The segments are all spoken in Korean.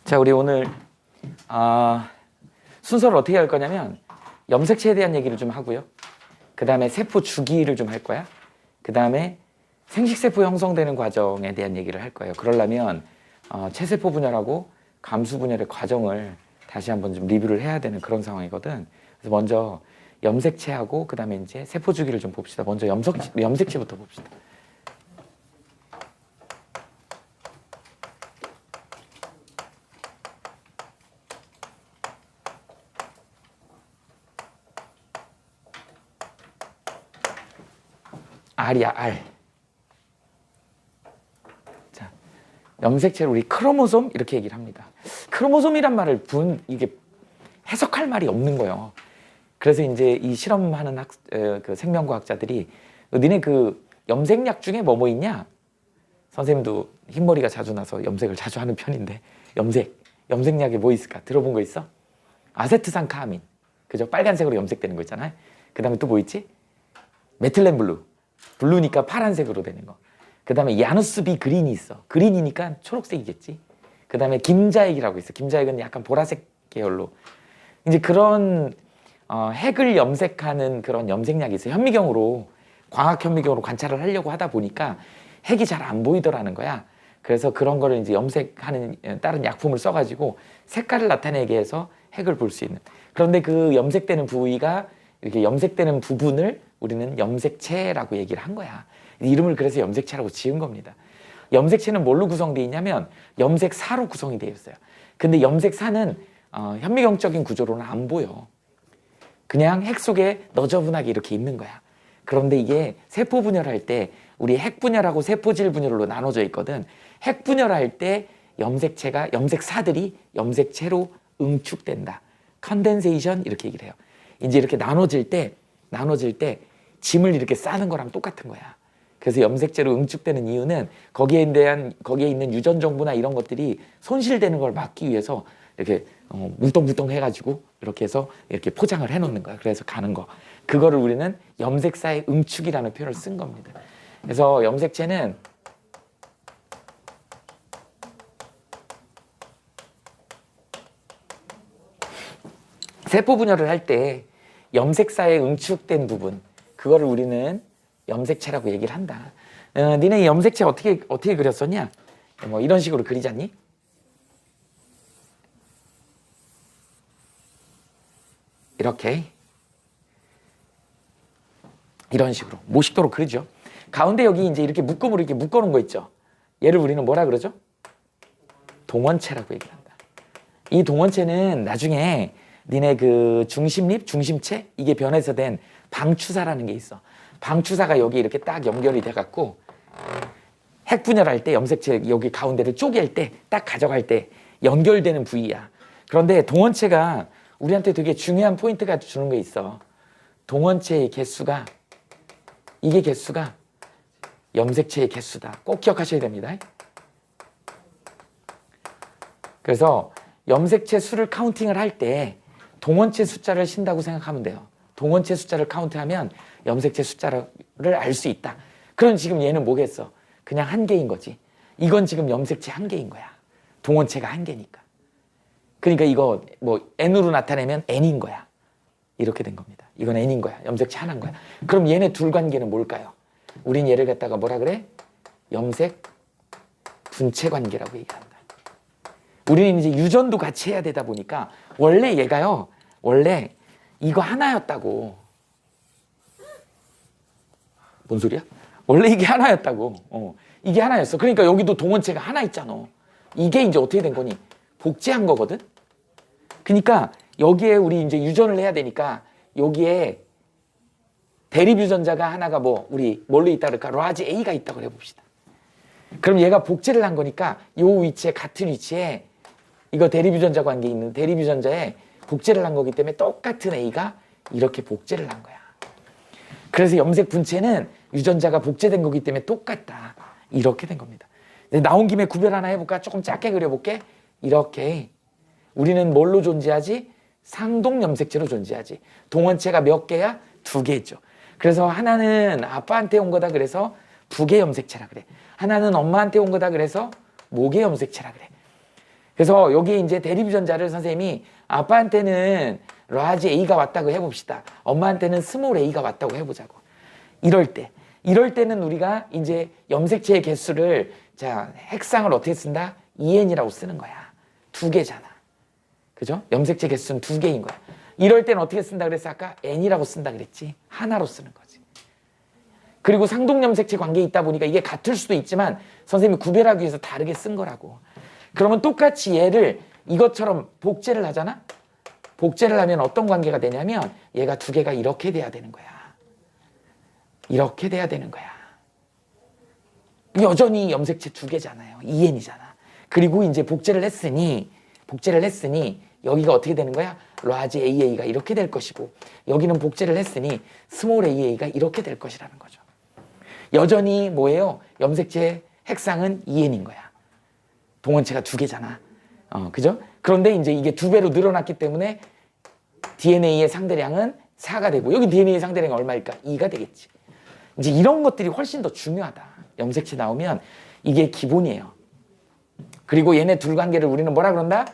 자, 우리 오늘 순서를 어떻게 할 거냐면 염색체에 대한 얘기를 좀 하고요. 그 다음에 세포 주기를 좀 할 거야. 그 다음에 생식세포 형성되는 과정에 대한 얘기를 할 거예요. 그러려면 체세포 분열하고 감수 분열의 과정을 다시 한번 좀 리뷰를 해야 되는 그런 상황이거든. 그래서 먼저 염색체하고 그 다음에 이제 세포 주기를 좀 봅시다. 먼저 염색체부터 봅시다. R이야, R. 자, 염색체를 우리 크로모솜 이렇게 얘기를 합니다. 크로모솜이란 말을 이게 해석할 말이 없는 거예요. 그래서 이제 이 실험하는 그 생명과학자들이 니네 그 염색약 중에 뭐 있냐? 선생님도 흰머리가 자주 나서 염색을 자주 하는 편인데 염색약에 뭐 있을까? 들어본 거 있어? 아세트산카아민. 그죠? 빨간색으로 염색되는 거 있잖아요. 그 다음에 또 뭐 있지? 메틸렌 블루니까 파란색으로 되는 거. 그 다음에 야누스 비 그린이 있어. 그린이니까 초록색이겠지. 그 다음에 김자액이라고 있어. 김자액은 약간 보라색 계열로. 이제 그런 핵을 염색하는 그런 염색약이 있어요. 현미경으로, 광학 현미경으로 관찰을 하려고 하다 보니까 핵이 잘 안 보이더라는 거야. 그래서 그런 거를 이제 염색하는 다른 약품을 써가지고 색깔을 나타내게 해서 핵을 볼 수 있는. 그런데 그 염색되는 부위가 이렇게 염색되는 부분을 우리는 염색체라고 얘기를 한 거야. 이름을 그래서 염색체라고 지은 겁니다. 염색체는 뭘로 구성되어 있냐면 염색사로 구성이 되어 있어요. 근데 염색사는 현미경적인 구조로는 안 보여. 그냥 핵 속에 너저분하게 이렇게 있는 거야. 그런데 이게 세포 분열할 때 우리 핵 분열하고 세포질 분열로 나눠져 있거든. 핵 분열할 때 염색사들이 염색체로 응축된다. 컨덴세이션 이렇게 얘기를 해요. 이제 이렇게 나눠질 때 짐을 이렇게 싸는 거랑 똑같은 거야. 그래서 염색체로 응축되는 이유는 거기에 있는 유전 정보나 이런 것들이 손실되는 걸 막기 위해서 이렇게 뭉뚱뭉뚱 해가지고 이렇게 해서 이렇게 포장을 해놓는 거야. 그래서 가는 거. 그거를 우리는 염색사의 응축이라는 표현을 쓴 겁니다. 그래서 염색체는 세포 분열을 할 때 염색사에 응축된 부분, 그거를 우리는 염색체라고 얘기를 한다. 니네 염색체 어떻게 그렸었냐? 뭐 이런 식으로 그리잖니? 이런 식으로 모식도로 그리죠. 가운데 여기 이제 이렇게 묶음으로 이렇게 묶어놓은 거 있죠. 얘를 우리는 뭐라 그러죠? 동원체라고 얘기한다. 이 동원체는 나중에 니네 그 중심립, 중심체 이게 변해서 된 방추사라는 게 있어. 방추사가 여기 이렇게 딱 연결이 돼갖고 핵 분열할 때 염색체 여기 가운데를 쪼갤 때 딱 가져갈 때 연결되는 부위야. 그런데 동원체가 우리한테 되게 중요한 포인트가 주는 게 있어. 동원체의 개수가 이게 개수가 염색체의 개수다. 꼭 기억하셔야 됩니다. 그래서 염색체 수를 카운팅을 할 때 동원체 숫자를 신다고 생각하면 돼요. 동원체 숫자를 카운트하면 염색체 숫자를 알 수 있다. 그럼 지금 얘는 뭐겠어? 그냥 한 개인 거지. 이건 지금 염색체 한 개인 거야. 동원체가 한 개니까. 그러니까 이거 뭐 N으로 나타내면 N인 거야. 이렇게 된 겁니다. 이건 N인 거야. 염색체 하나인 거야. 그럼 얘네 둘 관계는 뭘까요? 우린 얘를 갖다가 뭐라 그래? 염색 분체 관계라고 얘기한다. 우리는 이제 유전도 같이 해야 되다 보니까 원래 얘가요. 원래 이거 하나였다고. 뭔 소리야? 원래 이게 하나였다고. 이게 하나였어. 그러니까 여기도 동원체가 하나 있잖아. 이게 이제 어떻게 된 거니? 복제한 거거든? 그러니까 여기에 우리 이제 유전을 해야 되니까 여기에 대립 유전자가 하나가 우리 뭘로 있다 그럴까? 라지 A가 있다고 해봅시다. 그럼 얘가 복제를 한 거니까 요 위치에 같은 위치에 이거 대립 유전자 관계에 있는 대립 유전자에 복제를 한 거기 때문에 똑같은 A가 이렇게 복제를 한 거야. 그래서 염색 분체는 유전자가 복제된 거기 때문에 똑같다. 이렇게 된 겁니다. 나온 김에 구별 하나 해볼까? 조금 작게 그려볼게. 이렇게 우리는 뭘로 존재하지? 상동 염색체로 존재하지. 동원체가 몇 개야? 2개죠. 그래서 하나는 아빠한테 온 거다 그래서 부계 염색체라 그래. 하나는 엄마한테 온 거다 그래서 모계 염색체라 그래. 그래서 여기에 이제 대립유전자를 선생님이 아빠한테는 라지 A가 왔다고 해봅시다. 엄마한테는 스몰 A가 왔다고 해보자고. 이럴 때는 우리가 이제 염색체의 개수를, 자, 핵상을 어떻게 쓴다? 2n이라고 쓰는 거야. 2개잖아. 그죠? 염색체 개수는 2개인 거야. 이럴 때는 어떻게 쓴다 그랬어? 아까 n이라고 쓴다 그랬지? 하나로 쓰는 거지. 그리고 상동염색체 관계에 있다 보니까 이게 같을 수도 있지만 선생님이 구별하기 위해서 다르게 쓴 거라고. 그러면 똑같이 얘를 이것처럼 복제를 하잖아? 복제를 하면 어떤 관계가 되냐면 얘가 2개가 이렇게 돼야 되는 거야. 이렇게 돼야 되는 거야. 여전히 염색체 2개잖아요. 2n이잖아. 그리고 이제 복제를 했으니 여기가 어떻게 되는 거야? 라지 AA가 이렇게 될 것이고 여기는 복제를 했으니 스몰 AA가 이렇게 될 것이라는 거죠. 여전히 뭐예요? 염색체 핵상은 2n인 거야. 동원체가 2개잖아. 그죠? 그런데 이제 이게 2배로 늘어났기 때문에 DNA의 상대량은 4가 되고 여기 DNA의 상대량이 얼마일까? 2가 되겠지. 이제 이런 것들이 훨씬 더 중요하다. 염색체 나오면 이게 기본이에요. 그리고 얘네 둘 관계를 우리는 뭐라 그런다?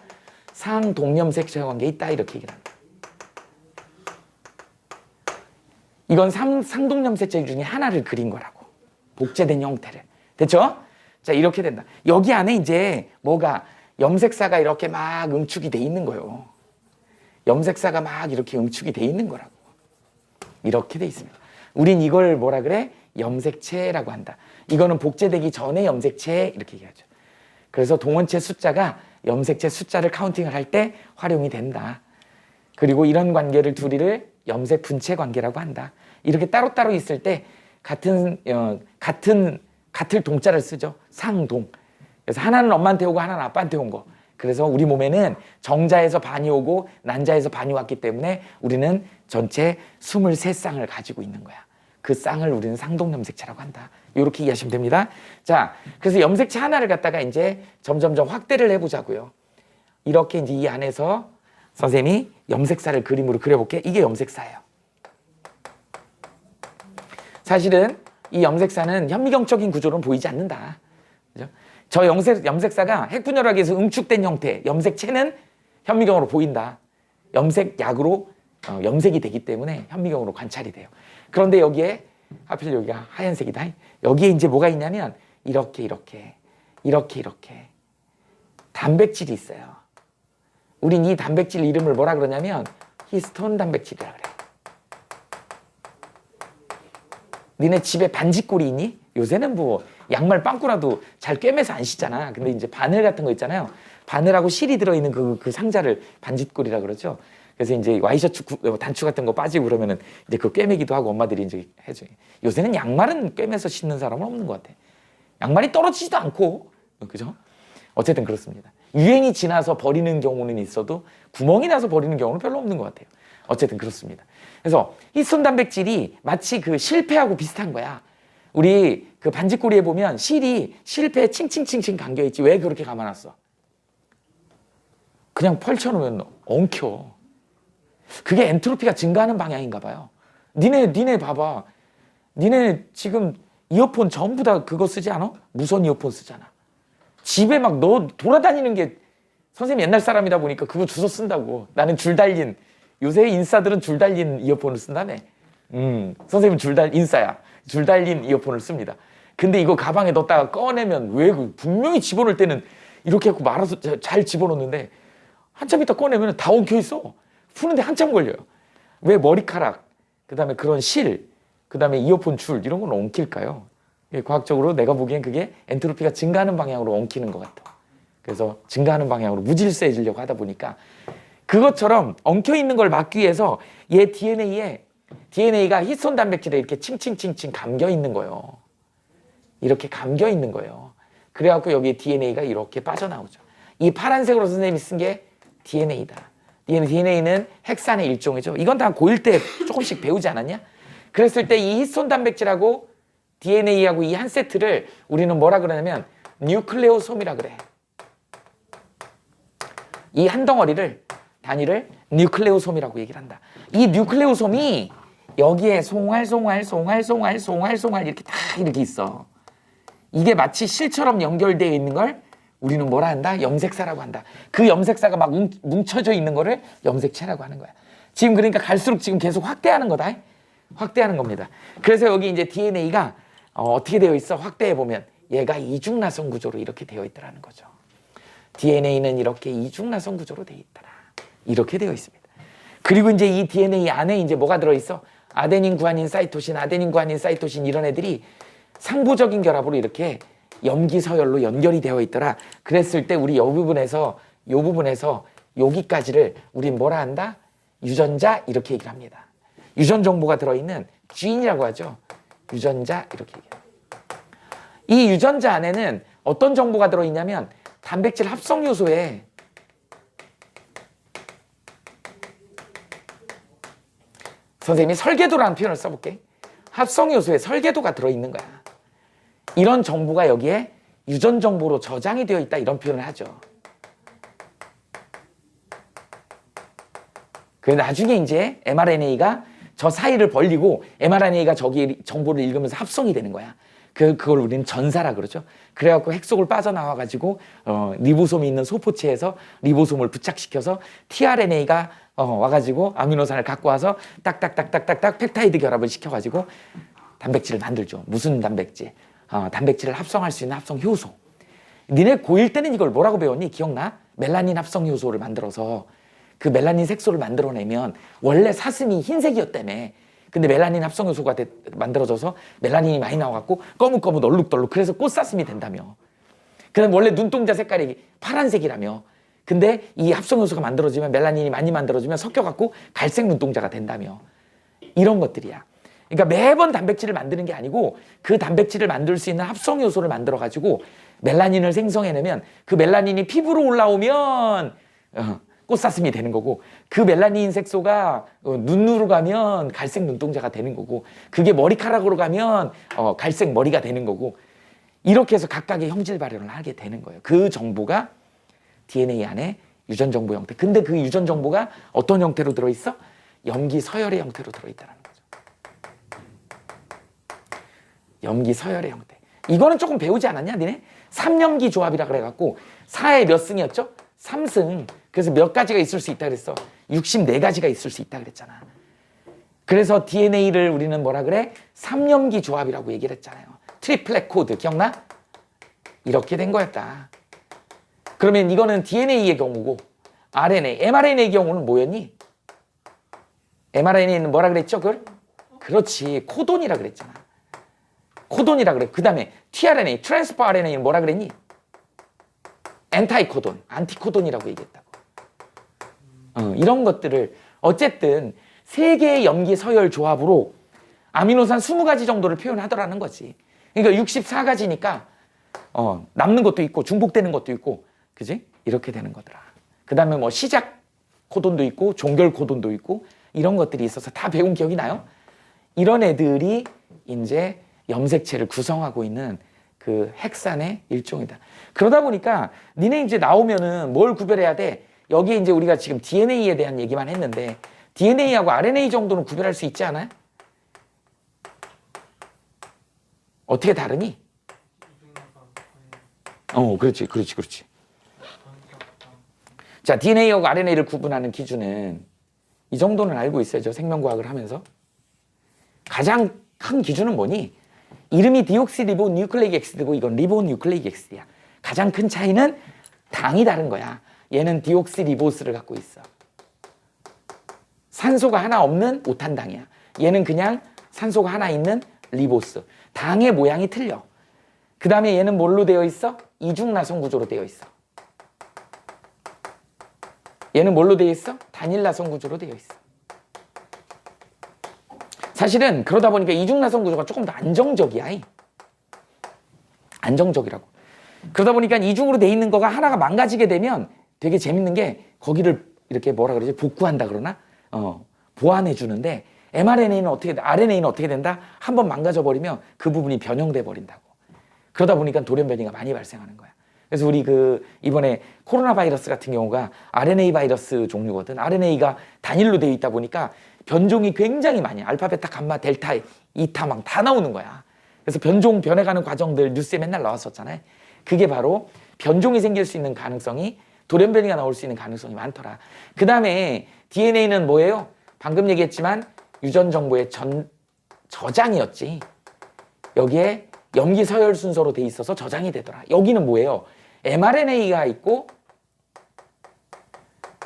상동염색체 관계에 있다 이렇게 얘기를 한다. 이건 상동염색체 중에 하나를 그린 거라고. 복제된 형태를. 됐죠? 자, 이렇게 된다. 여기 안에 이제 뭐가 염색사가 이렇게 막 응축이 돼 있는 거예요. 염색사가 막 이렇게 응축이 돼 있는 거라고. 이렇게 돼 있습니다. 우린 이걸 뭐라 그래? 염색체라고 한다. 이거는 복제되기 전에 염색체 이렇게 얘기하죠. 그래서 동원체 숫자가 염색체 숫자를 카운팅을 할 때 활용이 된다. 그리고 이런 관계를 둘이를 염색 분체 관계라고 한다. 이렇게 따로따로 있을 때 같을 동자를 쓰죠. 상동. 그래서 하나는 엄마한테 오고 하나는 아빠한테 온 거. 그래서 우리 몸에는 정자에서 반이 오고 난자에서 반이 왔기 때문에 우리는 전체 23쌍을 가지고 있는 거야. 그 쌍을 우리는 상동염색체라고 한다. 이렇게 이해하시면 됩니다. 자, 그래서 염색체 하나를 갖다가 이제 점점점 확대를 해보자고요. 이렇게 이제 이 안에서 선생님이 염색사를 그림으로 그려볼게. 이게 염색사예요. 사실은 이 염색사는 현미경적인 구조로는 보이지 않는다. 그죠? 저 염색사가 핵분열학에서 응축된 형태, 염색체는 현미경으로 보인다. 염색약으로 염색이 되기 때문에 현미경으로 관찰이 돼요. 그런데 여기에 하필 여기가 하얀색이다. 여기에 이제 뭐가 있냐면 이렇게 단백질이 있어요. 우린 이 단백질 이름을 뭐라 그러냐면 히스톤 단백질이라 그래. 니네 집에 반지꼬리 있니? 요새는 뭐 양말 빵꾸라도 잘 꿰매서 안 신잖아. 근데 이제 바늘 같은 거 있잖아요. 바늘하고 실이 들어있는 그 상자를 반지꼬리라 그러죠. 그래서 이제 와이셔츠 단추 같은 거 빠지고 그러면은 이제 그 꿰매기도 하고 엄마들이 이제 해줘요. 요새는 양말은 꿰매서 신는 사람은 없는 것 같아. 양말이 떨어지지도 않고, 그죠? 어쨌든 그렇습니다. 유행이 지나서 버리는 경우는 있어도 구멍이 나서 버리는 경우는 별로 없는 것 같아요. 어쨌든 그렇습니다. 그래서 히스톤 단백질이 마치 그 실패하고 비슷한 거야. 우리 그 반지꼬리에 보면 실이 실패에 칭칭칭칭 감겨있지. 왜 그렇게 감아놨어? 그냥 펼쳐놓으면 엉켜. 그게 엔트로피가 증가하는 방향인가 봐요. 니네 봐봐. 니네 지금 이어폰 전부 다 그거 쓰지 않아? 무선 이어폰 쓰잖아. 집에 막 너 돌아다니는 게 선생님 옛날 사람이다 보니까 그거 주워 쓴다고. 나는 줄 달린, 요새 인싸들은 줄 달린 이어폰을 쓴다며. 선생님은 인싸야. 줄 달린 이어폰을 씁니다. 근데 이거 가방에 넣었다가 꺼내면 왜 분명히 집어넣을 때는 이렇게 하고 말아서 잘 집어넣는데 한참 있다 꺼내면 다 엉켜 있어. 푸는데 한참 걸려요. 왜 머리카락, 그 다음에 그런 실, 그 다음에 이어폰 줄 이런 건 엉킬까요? 과학적으로 내가 보기엔 그게 엔트로피가 증가하는 방향으로 엉키는 것 같아. 그래서 증가하는 방향으로 무질서해지려고 하다 보니까 그것처럼 엉켜 있는 걸 막기 위해서 얘 DNA가 히스톤 단백질에 이렇게 칭칭칭칭 감겨 있는 거예요. 이렇게 감겨 있는 거예요. 그래갖고 여기에 DNA가 이렇게 빠져나오죠. 이 파란색으로 선생님이 쓴 게 DNA다. DNA는 핵산의 일종이죠. 이건 다 고1 때 조금씩 배우지 않았냐? 그랬을 때 이 히스톤 단백질하고 DNA하고 이 한 세트를 우리는 뭐라 그러냐면 뉴클레오솜이라 그래. 이 한 덩어리를 단위를 뉴클레오솜이라고 얘기를 한다. 이 뉴클레오솜이 여기에 송알 이렇게 다 이렇게 있어. 이게 마치 실처럼 연결되어 있는 걸 우리는 뭐라 한다? 염색사라고 한다. 그 염색사가 막 뭉쳐져 있는 거를 염색체라고 하는 거야. 지금 그러니까 갈수록 지금 계속 확대하는 거다. 확대하는 겁니다. 그래서 여기 이제 DNA가 어떻게 되어 있어? 확대해 보면 얘가 이중나선 구조로 이렇게 되어 있더라는 거죠. DNA는 이렇게 이중나선 구조로 되어 있더라. 이렇게 되어 있습니다. 그리고 이제 이 DNA 안에 이제 뭐가 들어 있어? 아데닌, 구아닌, 사이토신, 아데닌, 구아닌, 사이토신 이런 애들이 상부적인 결합으로 이렇게 염기서열로 연결이 되어 있더라. 그랬을 때 우리 요 부분에서 여기까지를 우리 뭐라 한다? 유전자 이렇게 얘기를 합니다. 유전 정보가 들어있는 주인이라고 하죠. 유전자 이렇게 얘기해요. 이 유전자 안에는 어떤 정보가 들어있냐면 단백질 합성 요소에 선생님이 설계도라는 표현을 써볼게. 합성 요소에 설계도가 들어있는 거야. 이런 정보가 여기에 유전 정보로 저장이 되어 있다 이런 표현을 하죠. 그 나중에 이제 mRNA가 저 사이를 벌리고 mRNA가 저기 정보를 읽으면서 합성이 되는 거야. 그걸 우리는 전사라 그러죠. 그래갖고 핵속을 빠져나와가지고 리보솜이 있는 소포체에서 리보솜을 부착시켜서 tRNA가 와가지고 아미노산을 갖고 와서 딱딱딱딱딱딱 펩타이드 결합을 시켜가지고 단백질을 만들죠. 무슨 단백질? 단백질을 합성할 수 있는 합성 효소. 니네 고1 때는 이걸 뭐라고 배웠니? 기억나? 멜라닌 합성 효소를 만들어서 그 멜라닌 색소를 만들어내면 원래 사슴이 흰색이었다며. 근데 멜라닌 합성 요소가 만들어져서 멜라닌이 많이 나와갖고 거뭇거뭇 얼룩덜룩 그래서 꽃사슴이 된다며. 그다음 원래 눈동자 색깔이 파란색이라며. 근데 이 합성 요소가 만들어지면 멜라닌이 많이 만들어지면 섞여갖고 갈색 눈동자가 된다며. 이런 것들이야. 그러니까 매번 단백질을 만드는 게 아니고 그 단백질을 만들 수 있는 합성 요소를 만들어가지고 멜라닌을 생성해내면 그 멜라닌이 피부로 올라오면 꽃사슴이 되는 거고 그 멜라닌 색소가 눈으로 가면 갈색 눈동자가 되는 거고 그게 머리카락으로 가면 갈색 머리가 되는 거고 이렇게 해서 각각의 형질 발현을 하게 되는 거예요. 그 정보가 DNA 안에 유전 정보 형태. 근데 그 유전 정보가 어떤 형태로 들어있어? 염기 서열의 형태로 들어있다는 거죠. 염기 서열의 형태. 이거는 조금 배우지 않았냐 니네? 3염기 조합이라 그래갖고 4의 몇 승이었죠? 3승. 그래서 몇 가지가 있을 수 있다 그랬어? 64가지가 있을 수 있다 그랬잖아. 그래서 DNA를 우리는 뭐라 그래? 3염기 조합이라고 얘기를 했잖아요. 트리플렛 코드 기억나? 이렇게 된 거였다. 그러면 이거는 DNA의 경우고 RNA, mRNA의 경우는 뭐였니? mRNA는 뭐라 그랬죠? 그걸? 그렇지. 코돈이라 그랬잖아. 코돈이라 그래. 그 다음에 tRNA, 트랜스퍼 RNA는 뭐라 그랬니? 엔타이코돈, 안티코돈이라고 얘기했다고. 이런 것들을 어쨌든 세 개의 염기 서열 조합으로 아미노산 20가지 정도를 표현하더라는 거지. 그러니까 64가지니까 남는 것도 있고 중복되는 것도 있고 그지? 이렇게 되는 거더라. 그 다음에 뭐 시작 코돈도 있고 종결 코돈도 있고 이런 것들이 있어서 다 배운 기억이 나요? 이런 애들이 이제 염색체를 구성하고 있는 그 핵산의 일종이다. 그러다 보니까 니네 이제 나오면은 뭘 구별해야 돼? 여기에 이제 우리가 지금 DNA에 대한 얘기만 했는데 DNA하고 RNA 정도는 구별할 수 있지 않아요? 어떻게 다르니? 그렇지. 자, DNA하고 RNA를 구분하는 기준은 이 정도는 알고 있어야죠. 생명과학을 하면서. 가장 큰 기준은 뭐니? 이름이 디옥시리보 뉴클레이크 엑시드고 이건 리보 뉴클레이크 엑시드야. 가장 큰 차이는 당이 다른 거야. 얘는 디옥시리보스를 갖고 있어. 산소가 하나 없는 오탄당이야. 얘는 그냥 산소가 하나 있는 리보스. 당의 모양이 틀려. 그 다음에 얘는 뭘로 되어 있어? 이중나선 구조로 되어 있어. 얘는 뭘로 되어 있어? 단일나선 구조로 되어 있어. 사실은 그러다 보니까 이중나선 구조가 조금 더 안정적이야. 안정적이라고. 그러다 보니까 이중으로 돼 있는 거가 하나가 망가지게 되면 되게 재밌는 게 거기를 이렇게 뭐라 그러지? 복구한다 그러나? 보완해 주는데 mRNA는 어떻게 RNA는 어떻게 된다? 한번 망가져 버리면 그 부분이 변형돼 버린다고. 그러다 보니까 돌연변이가 많이 발생하는 거야. 그래서 우리 이번에 코로나 바이러스 같은 경우가 RNA 바이러스 종류거든. RNA가 단일로 되어 있다 보니까 변종이 굉장히 많이 알파, 베타, 감마, 델타, 이타 막 다 나오는 거야. 그래서 변해가는 과정들 뉴스에 맨날 나왔었잖아요. 그게 바로 변종이 생길 수 있는 가능성이, 돌연변이가 나올 수 있는 가능성이 많더라. 그 다음에 DNA는 뭐예요? 방금 얘기했지만 유전 정보의 저장이었지. 여기에 염기 서열 순서로 돼 있어서 저장이 되더라. 여기는 뭐예요? mRNA가 있고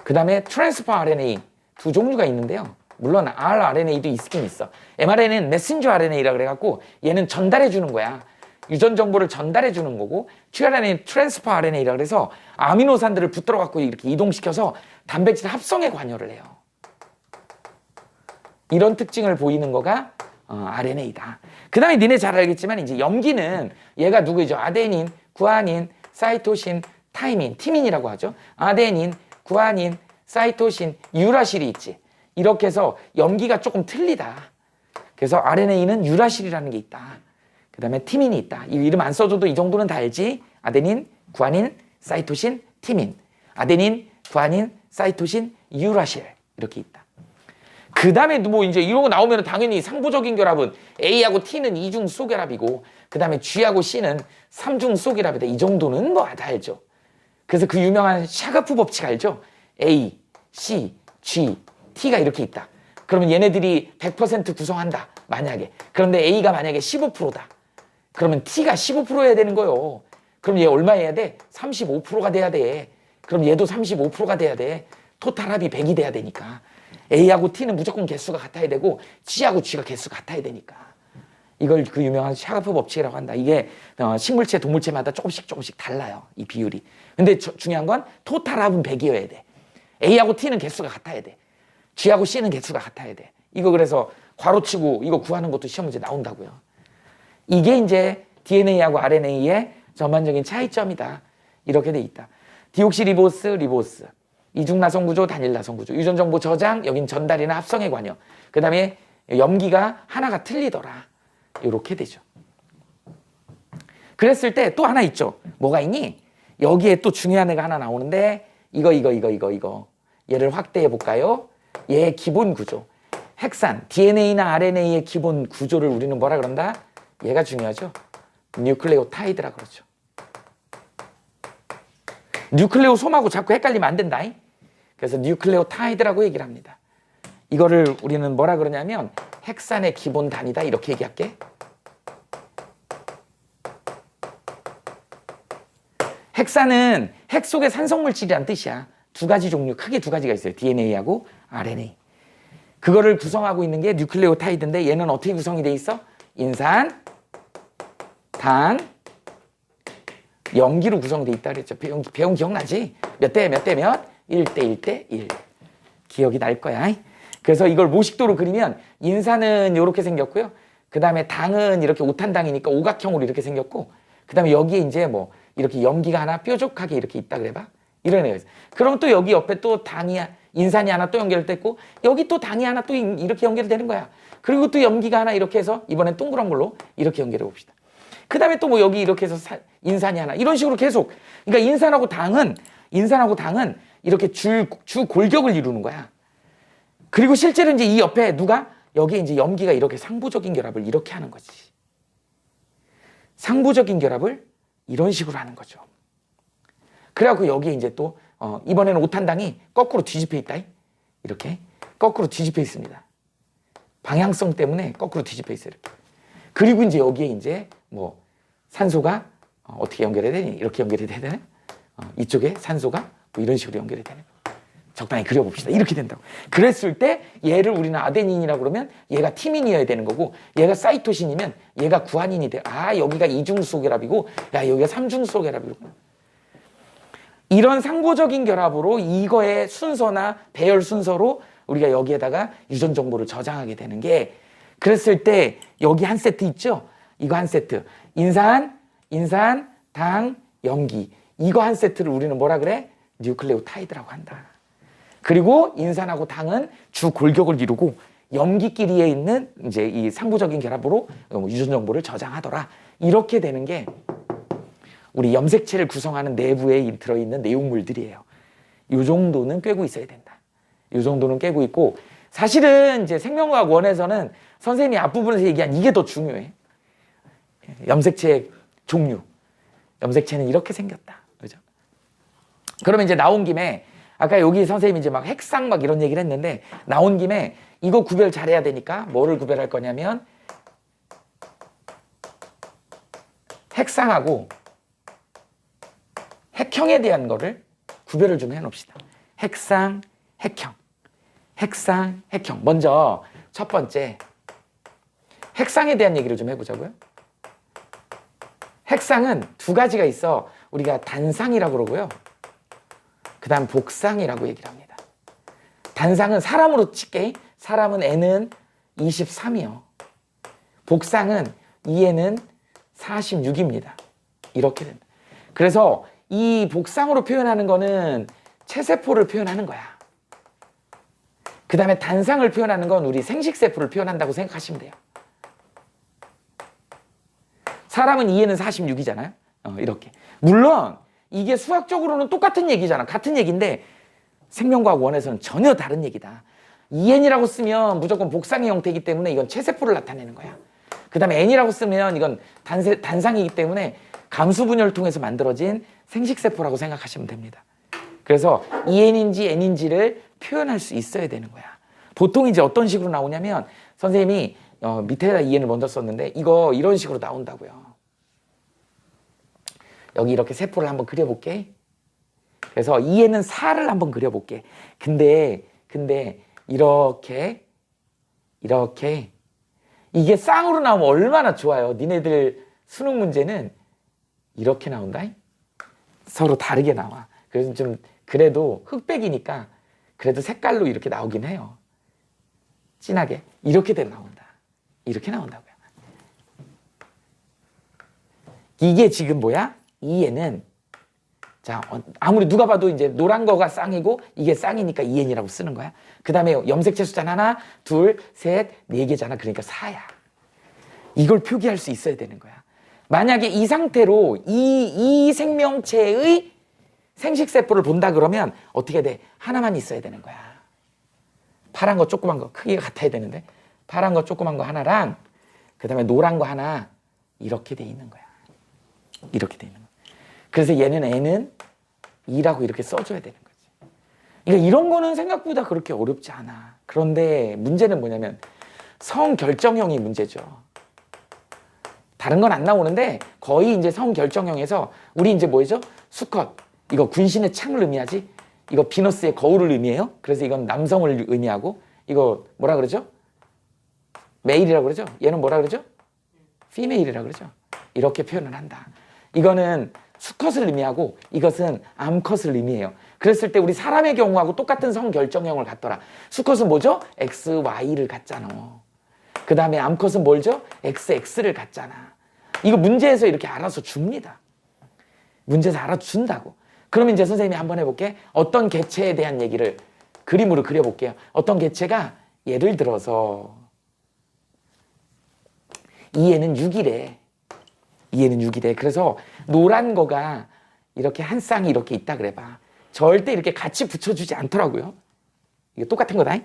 그 다음에 트랜스퍼 RNA 두 종류가 있는데요. 물론 rRNA도 있긴 있어. mRNA는 메신저 RNA라 그래갖고 얘는 전달해 주는 거야. 유전 정보를 전달해 주는 거고, tRNA는 트랜스퍼 RNA라 그래서 아미노산들을 붙들어 갖고 이렇게 이동시켜서 단백질 합성에 관여를 해요. 이런 특징을 보이는 거가 RNA다. 그 다음에 니네 잘 알겠지만 이제 염기는 얘가 누구죠? 아데닌, 구아닌, 사이토신, 타이민, 티민이라고 하죠. 아데닌, 구아닌, 사이토신, 유라실이 있지. 이렇게 해서 염기가 조금 틀리다. 그래서 RNA는 유라실이라는 게 있다. 그 다음에 티민이 있다. 이 이름 안 써줘도 이 정도는 다 알지? 아데닌, 구아닌, 사이토신, 티민. 아데닌, 구아닌, 사이토신, 유라실. 이렇게 있다. 그 다음에 뭐 이제 이런 거 나오면 당연히 상부적인 결합은 A하고 T는 이중 쏘결합이고, 그 다음에 G하고 C는 삼중 쏘결합이다. 이 정도는 뭐 다 알죠. 그래서 그 유명한 샤가프 법칙 알죠? A, C, G, T가 이렇게 있다. 그러면 얘네들이 100% 구성한다. 만약에. 그런데 A가 만약에 15%다. 그러면 T가 15%여야 되는 거예요. 그럼 얘 얼마 해야 돼? 35%가 돼야 돼. 그럼 얘도 35%가 돼야 돼. 토탈 합이 100이 돼야 되니까. A하고 T는 무조건 개수가 같아야 되고 G하고 G가 개수가 같아야 되니까. 이걸 그 유명한 샤가프 법칙이라고 한다. 이게 식물체, 동물체마다 조금씩 달라요. 이 비율이. 근데 중요한 건 토탈 합은 100이어야 돼. A하고 T는 개수가 같아야 돼. G하고 C는 개수가 같아야 돼. 이거 그래서 괄호치고 이거 구하는 것도 시험 문제 나온다고요. 이게 이제 DNA하고 RNA의 전반적인 차이점이다. 이렇게 돼 있다. 디옥시리보스, 리보스. 이중나선 구조, 단일나선 구조. 유전 정보 저장, 여긴 전달이나 합성에 관여. 그 다음에 염기가 하나가 틀리더라. 이렇게 되죠. 그랬을 때 또 하나 있죠. 뭐가 있니? 여기에 또 중요한 애가 하나 나오는데 이거. 얘를 확대해 볼까요? 얘의 기본 구조. 핵산, DNA나 RNA의 기본 구조를 우리는 뭐라 그런다? 얘가 중요하죠. 뉴클레오타이드라 그러죠. 뉴클레오솜하고 자꾸 헷갈리면 안 된다. 그래서 뉴클레오타이드라고 얘기를 합니다. 이거를 우리는 뭐라 그러냐면 핵산의 기본 단위다 이렇게 얘기할게. 핵산은 핵 속의 산성물질이란 뜻이야. 두 가지 종류, 크게 두 가지가 있어요. DNA하고 RNA. 그거를 구성하고 있는 게 뉴클레오타이드인데 얘는 어떻게 구성이 돼 있어? 인산, 당, 염기로 구성돼 있다 그랬죠. 배운 기억나지? 몇 대 몇? 1대 1. 기억이 날 거야. 그래서 이걸 모식도로 그리면 인산은 이렇게 생겼고요. 그 다음에 당은 이렇게 오탄당이니까 오각형으로 이렇게 생겼고, 그 다음에 여기에 이제 뭐 이렇게 염기가 하나 뾰족하게 이렇게 있다 그래봐. 이런 애가 있어. 그럼 또 여기 옆에 또 당이, 인산이 하나 또 연결됐고, 여기 또 당이 하나 또 이렇게 연결되는 거야. 그리고 또 염기가 하나 이렇게 해서 이번엔 동그란 걸로 이렇게 연결해 봅시다. 그 다음에 또 뭐 여기 이렇게 해서 인산이 하나, 이런 식으로 계속. 그러니까 인산하고 당은 이렇게 주 골격을 이루는 거야. 그리고 실제로 이제 이 옆에 누가? 여기에 이제 염기가 이렇게 상부적인 결합을 이렇게 하는 거지. 상부적인 결합을 이런 식으로 하는 거죠. 그래갖고 여기에 이제 또, 이번에는 오탄당이 거꾸로 뒤집혀 있다. 이렇게. 거꾸로 뒤집혀 있습니다. 방향성 때문에 거꾸로 뒤집혀 있어요. 이렇게. 그리고 이제 여기에 이제 뭐 산소가 어떻게 연결해야 되니? 이렇게 연결해야 되나? 이쪽에 산소가 뭐 이런 식으로 연결이 되는 거예요. 적당히 그려봅시다. 이렇게 된다고. 그랬을 때 얘를 우리는 아데닌이라고 그러면 얘가 티민이어야 되는 거고, 얘가 사이토신이면 얘가 구아닌이 돼. 아, 여기가 이중소결합이고, 야, 여기가 삼중소결합이고. 이런 상부적인 결합으로 이거의 순서나 배열 순서로 우리가 여기에다가 유전 정보를 저장하게 되는 게, 그랬을 때 여기 한 세트 있죠? 이거 한 세트. 인산, 당, 염기. 이거 한 세트를 우리는 뭐라 그래? 뉴클레오타이드라고 한다. 그리고 인산하고 당은 주 골격을 이루고 염기끼리에 있는 이제 이 상부적인 결합으로 유전 정보를 저장하더라. 이렇게 되는 게 우리 염색체를 구성하는 내부에 들어있는 내용물들이에요. 이 정도는 꿰고 있어야 된다. 이 정도는 꿰고 있고, 사실은 이제 생명과학 원에서는 선생님이 앞부분에서 얘기한 이게 더 중요해. 염색체 종류. 염색체는 이렇게 생겼다. 그죠? 그러면 이제 나온 김에 아까 여기 선생님이 이제 막 핵상 막 이런 얘기를 했는데 나온 김에 이거 구별 잘해야 되니까 뭐를 구별할 거냐면 핵상하고 핵형에 대한 거를 구별을 좀 해놓읍시다. 핵상, 핵형. 핵상, 핵형. 먼저 첫 번째 핵상에 대한 얘기를 좀 해보자고요. 핵상은 두 가지가 있어. 우리가 단상이라고 그러고요. 그 다음 복상이라고 얘기를 합니다. 단상은 사람으로 칠게. 사람은 n은 23이요. 복상은 2n은 46입니다. 이렇게 된다. 그래서 이 복상으로 표현하는 거는 체세포를 표현하는 거야. 그 다음에 단상을 표현하는 건 우리 생식세포를 표현한다고 생각하시면 돼요. 사람은 2에는 46이잖아요. 이렇게. 물론 이게 수학적으로는 똑같은 얘기잖아. 같은 얘기인데 생명과학 원에서는 전혀 다른 얘기다. 2n이라고 쓰면 무조건 복상의 형태이기 때문에 이건 체세포를 나타내는 거야. 그 다음에 n이라고 쓰면 이건 단상이기 때문에 감수분열을 통해서 만들어진 생식세포라고 생각하시면 됩니다. 그래서 2n인지 n인지를 표현할 수 있어야 되는 거야. 보통 이제 어떤 식으로 나오냐면 선생님이 밑에다 2n을 먼저 썼는데 이거 이런 식으로 나온다고요. 여기 이렇게 세포를 한번 그려볼게. 그래서 2n은 4를 한번 그려볼게. 근데 이렇게 이게 쌍으로 나오면 얼마나 좋아요. 니네들 수능 문제는 이렇게 나온다. 서로 다르게 나와. 그래서 좀 그래도 흑백이니까 그래도 색깔로 이렇게 나오긴 해요. 진하게 이렇게 나온다. 이렇게 나온다고요. 이게 지금 뭐야? 2n은 자 아무리 누가 봐도 이제 노란 거가 쌍이고 이게 쌍이니까 2n이라고 쓰는 거야. 그 다음에 염색체 숫자는 하나, 둘, 셋, 네 개잖아. 그러니까 4야. 이걸 표기할 수 있어야 되는 거야. 만약에 이 상태로 이 생명체의 생식세포를 본다 그러면 어떻게 돼? 하나만 있어야 되는 거야. 파란 거 조그만 거 크기가 같아야 되는데 파란 거 조그만 거 하나랑 그 다음에 노란 거 하나 이렇게 돼 있는 거야. 이렇게 돼 있는 거야. 그래서 얘는 n은 2라고 이렇게 써줘야 되는 거지. 그러니까 이런 거는 생각보다 그렇게 어렵지 않아. 그런데 문제는 뭐냐면 성결정형이 문제죠. 다른 건 안 나오는데 거의 이제 성결정형에서 우리 이제 뭐죠? 수컷. 이거 군신의 창을 의미하지? 이거 비너스의 거울을 의미해요. 그래서 이건 남성을 의미하고 이거 뭐라 그러죠? 메일이라고 그러죠? 얘는 뭐라 그러죠? 피메일이라고 그러죠? 이렇게 표현을 한다. 이거는 수컷을 의미하고 이것은 암컷을 의미해요. 그랬을 때 우리 사람의 경우하고 똑같은 성결정형을 갖더라. 수컷은 뭐죠? XY를 갖잖아. 그 다음에 암컷은 뭘죠? XX를 갖잖아. 이거 문제에서 이렇게 알아서 줍니다. 문제에서 알아준다고. 그러면 이제 선생님이 한번 해볼게. 어떤 개체에 대한 얘기를 그림으로 그려볼게요. 어떤 개체가 예를 들어서 얘는 6이래. 얘는 6이래. 그래서 노란 거가 이렇게 한 쌍이 이렇게 있다 그래봐. 절대 이렇게 같이 붙여주지 않더라고요. 이게 똑같은 거다.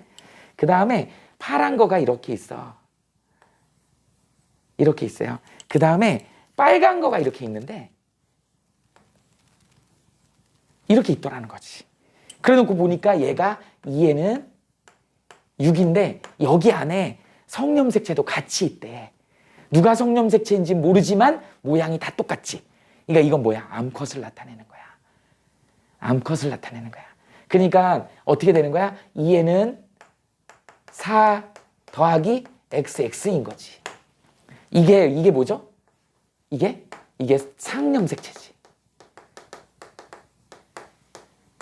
그 다음에 파란 거가 이렇게 있어. 이렇게 있어요. 그 다음에 빨간 거가 이렇게 있는데 이렇게 있더라는 거지. 그래 놓고 보니까 얘가 2에는 6인데 여기 안에 성염색체도 같이 있대. 누가 성염색체인지 모르지만 모양이 다 똑같지. 그러니까 이건 뭐야? 암컷을 나타내는 거야. 암컷을 나타내는 거야. 그러니까 어떻게 되는 거야? 2에는 4 더하기 XX인 거지. 이게 뭐죠? 이게 상염색체지.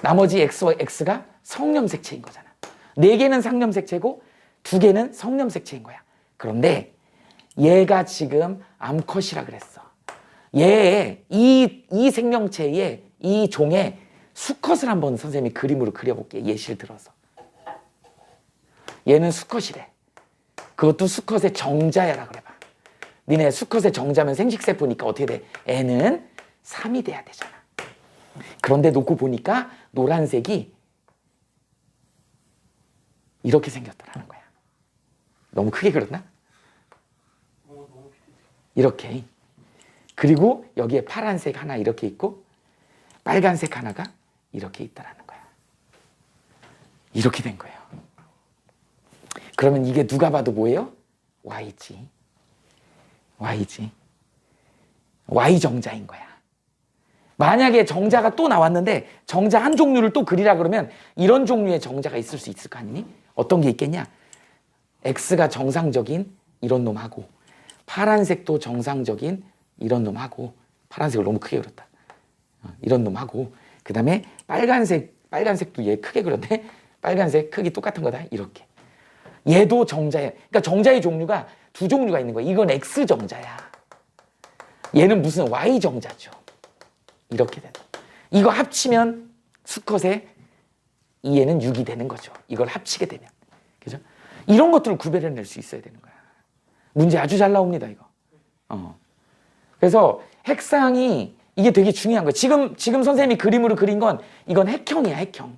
나머지 X와 X가 성염색체인 거잖아. 4개는 상염색체고 2개는 성염색체인 거야. 그런데 얘가 지금 암컷이라 그랬어. 이 생명체의 이 종의 수컷을 한번 선생님이 그림으로 그려볼게. 예시를 들어서. 얘는 수컷이래. 그것도 수컷의 정자야라 그래봐. 니네 수컷의 정자면 생식세포니까 어떻게 돼? N은 3이 돼야 되잖아. 그런데 놓고 보니까 노란색이 이렇게 생겼더라는 거야. 너무 크게 그렸나? 이렇게. 그리고 여기에 파란색 하나 이렇게 있고 빨간색 하나가 이렇게 있다라는 거야. 이렇게 된 거예요. 그러면 이게 누가 봐도 뭐예요? Y지. Y지. Y 정자인 거야. 만약에 정자가 또 나왔는데 정자 한 종류를 또 그리라 그러면 이런 종류의 정자가 있을 수 있을 거 아니니? 어떤 게 있겠냐? X가 정상적인 이런 놈하고 파란색도 정상적인 이런 놈하고 파란색을 너무 크게 그렸다. 이런 놈하고 그 다음에 빨간색도 얘 크게 그렸네. 빨간색 크기 똑같은 거다. 이렇게. 얘도 정자야. 그러니까 정자의 종류가 두 종류가 있는 거야. 이건 X 정자야. 얘는 무슨 Y 정자죠. 이렇게 된다. 이거 합치면 수컷의 이 애는 6이 되는 거죠. 이걸 합치게 되면. 그죠? 이런 것들을 구별해낼 수 있어야 되는 거야. 문제 아주 잘 나옵니다, 이거. 그래서 핵상이 이게 되게 중요한 거야. 지금 선생님이 그림으로 그린 건 이건 핵형이야, 핵형.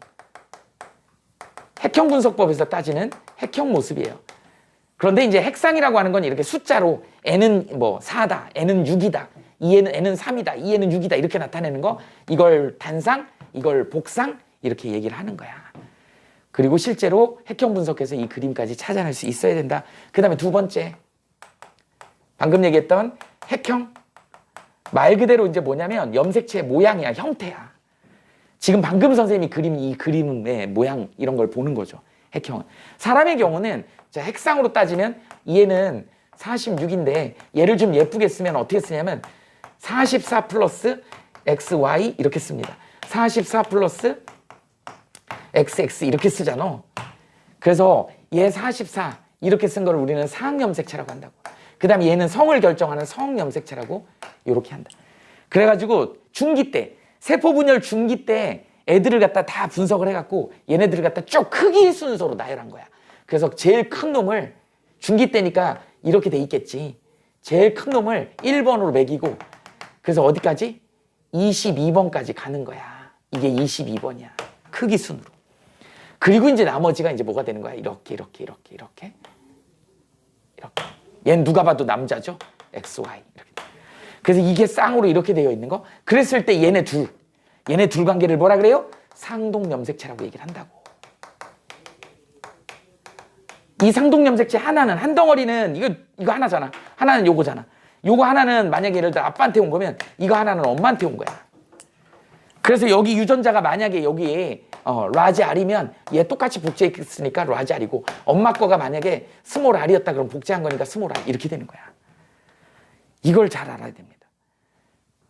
핵형 분석법에서 따지는 핵형 모습이에요. 그런데 이제 핵상이라고 하는 건 이렇게 숫자로 n은 뭐 4다, n은 6이다, n은 3이다, n은 6이다 이렇게 나타내는 거, 이걸 단상, 이걸 복상 이렇게 얘기를 하는 거야. 그리고 실제로 핵형 분석해서 이 그림까지 찾아낼 수 있어야 된다. 그 다음에 두 번째, 방금 얘기했던 핵형. 말 그대로 이제 뭐냐면 염색체의 모양이야, 형태야. 지금 방금 선생님이 그린 이 그림의 모양 이런 걸 보는 거죠. 핵형은. 사람의 경우는 자, 핵상으로 따지면 얘는 46인데 얘를 좀 예쁘게 쓰면 어떻게 쓰냐면 44 플러스 XY 이렇게 씁니다. 44 플러스 XX 이렇게 쓰잖아. 그래서 얘 44 이렇게 쓴 걸 우리는 상염색체라고 한다고. 그 다음에 얘는 성을 결정하는 성염색체라고 이렇게 한다. 그래가지고 중기 때 세포 분열 중기 때 애들을 갖다 다 분석을 해갖고 얘네들을 갖다 쭉 크기 순서로 나열한 거야. 그래서 제일 큰 놈을 중기 때니까 이렇게 돼 있겠지. 제일 큰 놈을 1번으로 매기고 그래서 어디까지? 22번까지 가는 거야. 이게 22번이야. 크기 순으로. 그리고 이제 나머지가 이제 뭐가 되는 거야? 이렇게. 얘는 누가 봐도 남자죠? XY. 이렇게. 그래서 이게 쌍으로 이렇게 되어 있는 거. 그랬을 때 얘네 둘 관계를 뭐라 그래요? 상동염색체라고 얘기를 한다고. 이 상동염색체 하나는 한 덩어리는 이거 하나잖아. 하나는 요거잖아. 요거 하나는 만약에 예를 들어 아빠한테 온 거면 이거 하나는 엄마한테 온 거야. 그래서 여기 유전자가 만약에 여기에 라지 R이면 얘 똑같이 복제했으니까 라지 R이고 엄마 거가 만약에 스몰 R이었다 그러면 복제한 거니까 스몰 R 이렇게 되는 거야. 이걸 잘 알아야 됩니다.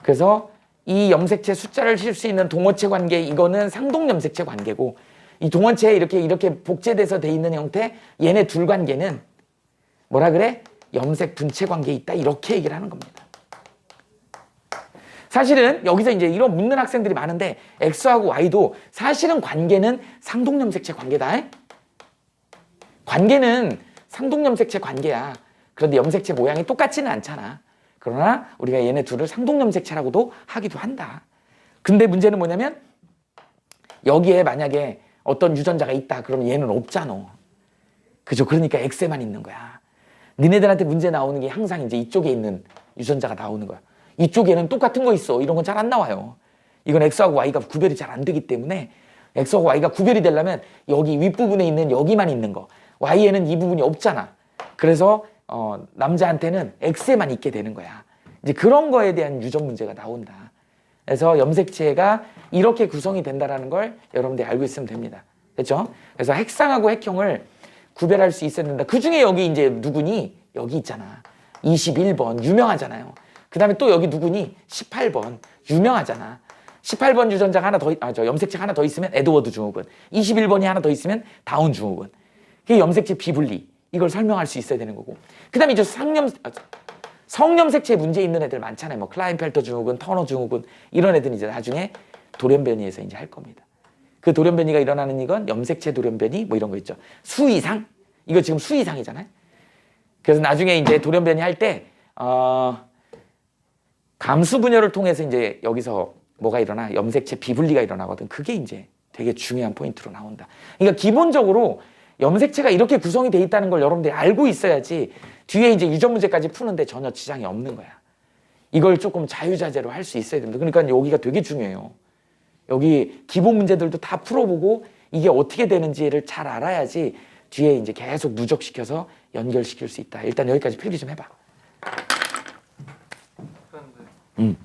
그래서 이 염색체 숫자를 실 수 있는 동어체 관계 이거는 상동염색체 관계고 이 동어체에 이렇게 복제돼서 돼 있는 형태 얘네 둘 관계는 뭐라 그래? 염색 분체 관계에 있다 이렇게 얘기를 하는 겁니다. 사실은 여기서 이제 이런 묻는 학생들이 많은데 X하고 Y도 사실은 관계는 상동염색체 관계다. 관계는 상동염색체 관계야. 그런데 염색체 모양이 똑같지는 않잖아. 그러나 우리가 얘네 둘을 상동염색체라고도 하기도 한다. 근데 문제는 뭐냐면 여기에 만약에 어떤 유전자가 있다 그러면 얘는 없잖아. 그죠? 그러니까 X에만 있는 거야. 니네들한테 문제 나오는 게 항상 이제 이쪽에 있는 유전자가 나오는 거야. 이쪽에는 똑같은 거 있어. 이런 건 잘 안 나와요. 이건 X하고 Y가 구별이 잘 안 되기 때문에 X하고 Y가 구별이 되려면 여기 윗부분에 있는 여기만 있는 거. Y에는 이 부분이 없잖아. 그래서 남자한테는 X에만 있게 되는 거야. 이제 그런 거에 대한 유전 문제가 나온다. 그래서 염색체가 이렇게 구성이 된다라는 걸 여러분들이 알고 있으면 됩니다. 됐죠? 그래서 핵상하고 핵형을 구별할 수 있어야 된다. 그 중에 여기 이제 누구니? 여기 있잖아. 21번 유명하잖아요. 그 다음에 또 여기 누구니? 18번 유명하잖아. 18번 유전자가 하나 더, 염색체가 하나 더 있으면 에드워드 증후군. 21번이 하나 더 있으면 다운 증후군. 그게 염색체 비분리. 이걸 설명할 수 있어야 되는 거고. 그 다음에 이제 성염색체 문제 있는 애들 많잖아요. 뭐 클라인펠터 증후군, 터너 증후군 이런 애들은 이제 나중에 돌연변이에서 이제 할 겁니다. 그 돌연변이가 일어나는 이건 염색체 돌연변이 뭐 이런 거 있죠. 수 이상? 이거 지금 수 이상이잖아요. 그래서 나중에 이제 돌연변이 할 때 감수 분열을 통해서 이제 여기서 뭐가 일어나? 염색체 비분리가 일어나거든. 그게 이제 되게 중요한 포인트로 나온다. 그러니까 기본적으로 염색체가 이렇게 구성이 돼 있다는 걸 여러분들이 알고 있어야지 뒤에 이제 유전 문제까지 푸는데 전혀 지장이 없는 거야. 이걸 조금 자유자재로 할 수 있어야 됩니다. 그러니까 여기가 되게 중요해요. 여기 기본 문제들도 다 풀어보고 이게 어떻게 되는지를 잘 알아야지 뒤에 이제 계속 누적시켜서 연결시킬 수 있다. 일단 여기까지 필기 좀 해봐. 그런데